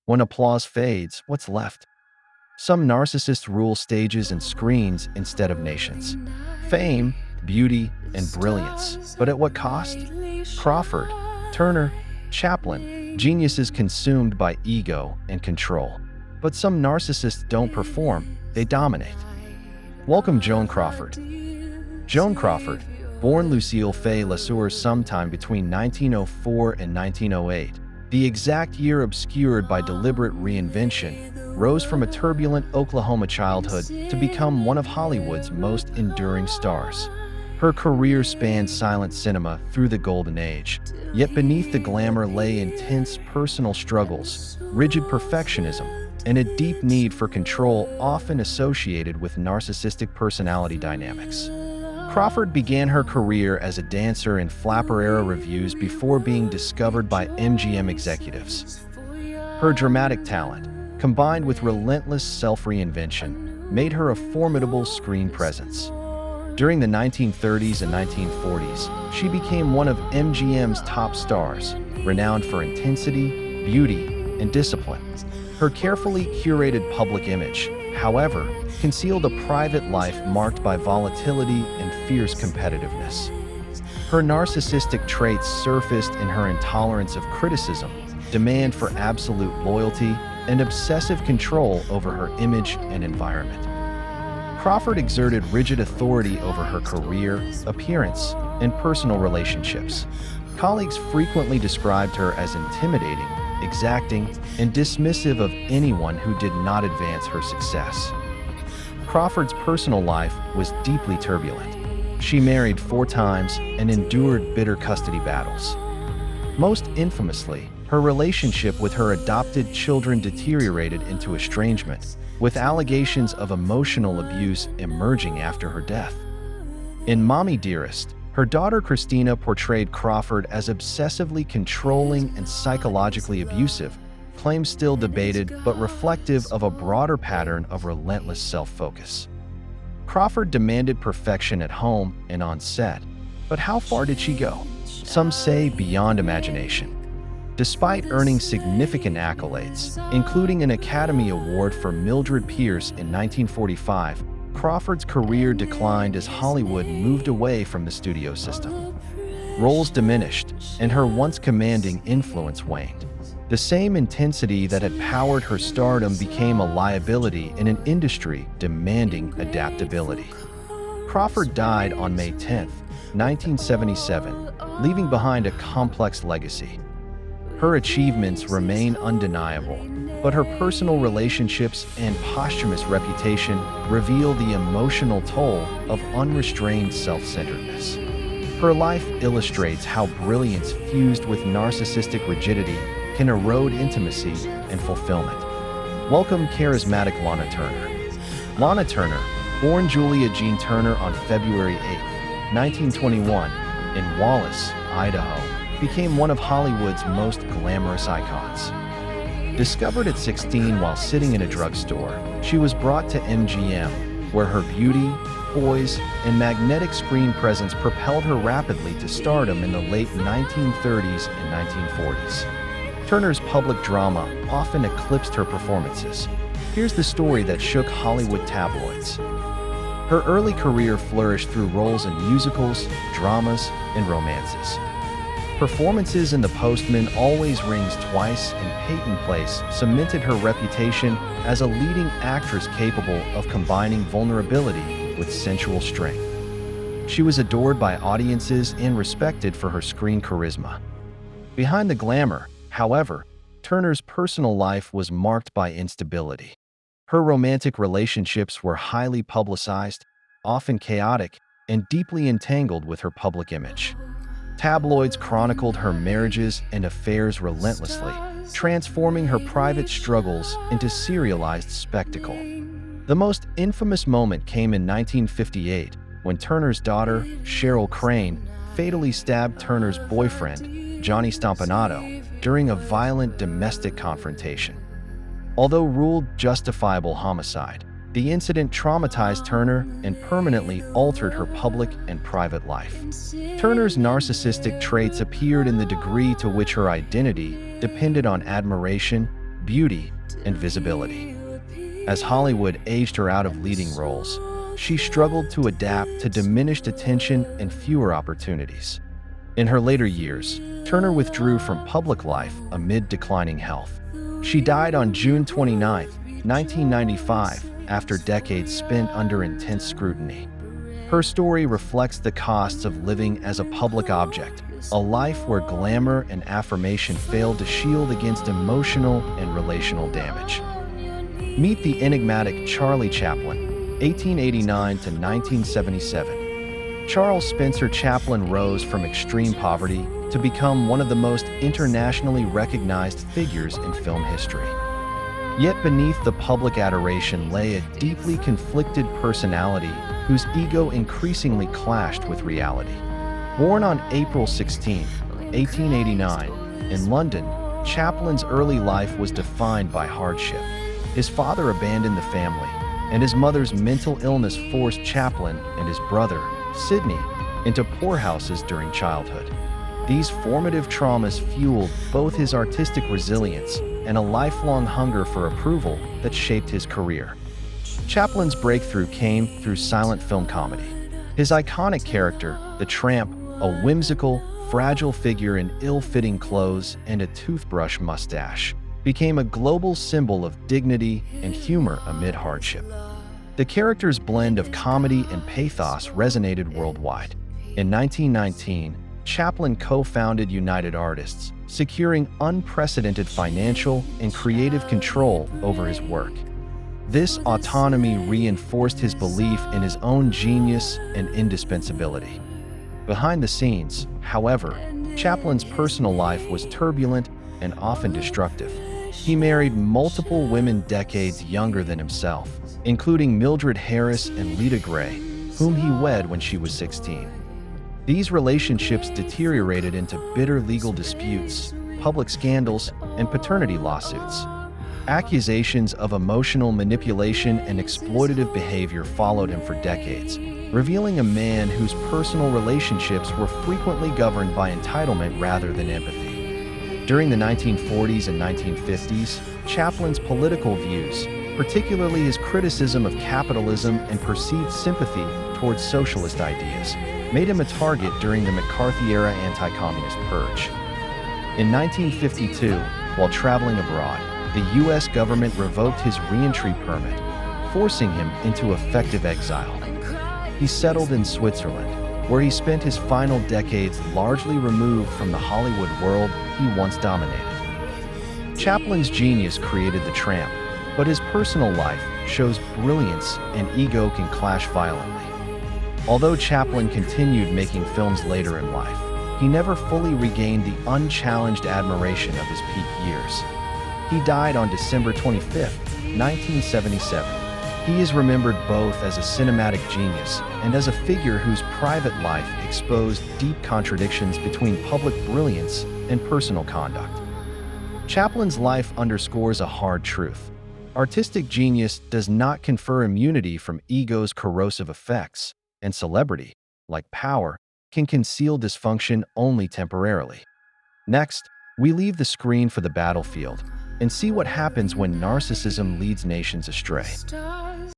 When applause fades, what's left? Some narcissists rule stages and screens instead of nations. Fame, beauty, and brilliance. But at what cost? Crawford, Turner, Chaplin, geniuses consumed by ego and control. But some narcissists don't perform, they dominate. Welcome Joan Crawford. Joan Crawford, born Lucille Fay Lesueur sometime between 1904 and 1908, the exact year obscured by deliberate reinvention, rose from a turbulent Oklahoma childhood to become one of Hollywood's most enduring stars. Her career spanned silent cinema through the golden age, yet beneath the glamour lay intense personal struggles, rigid perfectionism, and a deep need for control often associated with narcissistic personality dynamics. Crawford began her career as a dancer in flapper-era revues before being discovered by MGM executives. Her dramatic talent, combined with relentless self-reinvention, made her a formidable screen presence. During the 1930s and 1940s, she became one of MGM's top stars, renowned for intensity, beauty, and discipline. Her carefully curated public image, however, concealed a private life marked by volatility and fierce competitiveness. Her narcissistic traits surfaced in her intolerance of criticism, demand for absolute loyalty, and obsessive control over her image and environment. Crawford exerted rigid authority over her career, appearance, and personal relationships. Colleagues frequently described her as intimidating, exacting, and dismissive of anyone who did not advance her success. Crawford's personal life was deeply turbulent. She married 4 times and endured bitter custody battles. Most infamously, her relationship with her adopted children deteriorated into estrangement, with allegations of emotional abuse emerging after her death. In Mommy Dearest, her daughter Christina portrayed Crawford as obsessively controlling and psychologically abusive, claims still debated but reflective of a broader pattern of relentless self-focus. Crawford demanded perfection at home and on set, but how far did she go? Some say beyond imagination. Despite earning significant accolades, including an Academy Award for Mildred Pierce in 1945, Crawford's career declined as Hollywood moved away from the studio system. Roles diminished, and her once commanding influence waned. The same intensity that had powered her stardom became a liability in an industry demanding adaptability. Crawford died on May 10, 1977, leaving behind a complex legacy. Her achievements remain undeniable, but her personal relationships and posthumous reputation reveal the emotional toll of unrestrained self-centeredness. Her life illustrates how brilliance fused with narcissistic rigidity can erode intimacy and fulfillment. Welcome charismatic Lana Turner. Lana Turner, born Julia Jean Turner on February 8, 1921, in Wallace, Idaho, became one of Hollywood's most glamorous icons. Discovered at 16 while sitting in a drugstore, she was brought to MGM, where her beauty, poise, and magnetic screen presence propelled her rapidly to stardom in the late 1930s and 1940s. Turner's public drama often eclipsed her performances. Here's the story that shook Hollywood tabloids. Her early career flourished through roles in musicals, dramas, and romances. Performances in The Postman, Always Rings Twice, and Peyton Place cemented her reputation as a leading actress capable of combining vulnerability with sensual strength. She was adored by audiences and respected for her screen charisma. Behind the glamour, however, Turner's personal life was marked by instability. Her romantic relationships were highly publicized, often chaotic, and deeply entangled with her public image. Tabloids chronicled her marriages and affairs relentlessly, transforming her private struggles into serialized spectacle. The most infamous moment came in 1958, when Turner's daughter, Cheryl Crane, fatally stabbed Turner's boyfriend, Johnny Stompanato, during a violent domestic confrontation. Although ruled justifiable homicide, the incident traumatized Turner and permanently altered her public and private life. Turner's narcissistic traits appeared in the degree to which her identity depended on admiration, beauty, and visibility. As Hollywood aged her out of leading roles, she struggled to adapt to diminished attention and fewer opportunities. In her later years, Turner withdrew from public life amid declining health. She died on June 29, 1995, after decades spent under intense scrutiny. Her story reflects the costs of living as a public object, a life where glamour and affirmation failed to shield against emotional and relational damage. Meet the enigmatic Charlie Chaplin, 1889 to 1977. Charles Spencer Chaplin rose from extreme poverty to become one of the most internationally recognized figures in film history. Yet beneath the public adoration lay a deeply conflicted personality whose ego increasingly clashed with reality. Born on April 16, 1889, in London, Chaplin's early life was defined by hardship. His father abandoned the family, and his mother's mental illness forced Chaplin and his brother, Sidney, into poorhouses during childhood. These formative traumas fueled both his artistic resilience and a lifelong hunger for approval that shaped his career. Chaplin's breakthrough came through silent film comedy. His iconic character, the Tramp, a whimsical, fragile figure in ill-fitting clothes and a toothbrush mustache, became a global symbol of dignity and humor amid hardship. The character's blend of comedy and pathos resonated worldwide. In 1919, Chaplin co-founded United Artists, securing unprecedented financial and creative control over his work. This autonomy reinforced his belief in his own genius and indispensability. Behind the scenes, however, Chaplin's personal life was turbulent and often destructive. He married multiple women decades younger than himself, including Mildred Harris and Lita Gray, whom he wed when she was 16. These relationships deteriorated into bitter legal disputes, public scandals, and paternity lawsuits. Accusations of emotional manipulation and exploitative behavior followed him for decades, revealing a man whose personal relationships were frequently governed by entitlement rather than empathy. During the 1940s and 1950s, Chaplin's political views, particularly his criticism of capitalism and perceived sympathy towards socialist ideas, made him a target during the McCarthy-era anti-communist purge. In 1952, while traveling abroad, the U.S. government revoked his re-entry permit, forcing him into effective exile. He settled in Switzerland, where he spent his final decades largely removed from the Hollywood world he once dominated. Chaplin's genius created the Tramp, but his personal life shows brilliance and ego can clash violently. Although Chaplin continued making films later in life, he never fully regained the unchallenged admiration of his peak years. He died on December 25, 1977. He is remembered both as a cinematic genius and as a figure whose private life exposed deep contradictions between public brilliance and personal conduct. Chaplin's life underscores a hard truth. Artistic genius does not confer immunity from ego's corrosive effects, and celebrity, like power, can conceal dysfunction only temporarily. Next, we leave the screen for the battlefield and see what happens when narcissism leads nations astray.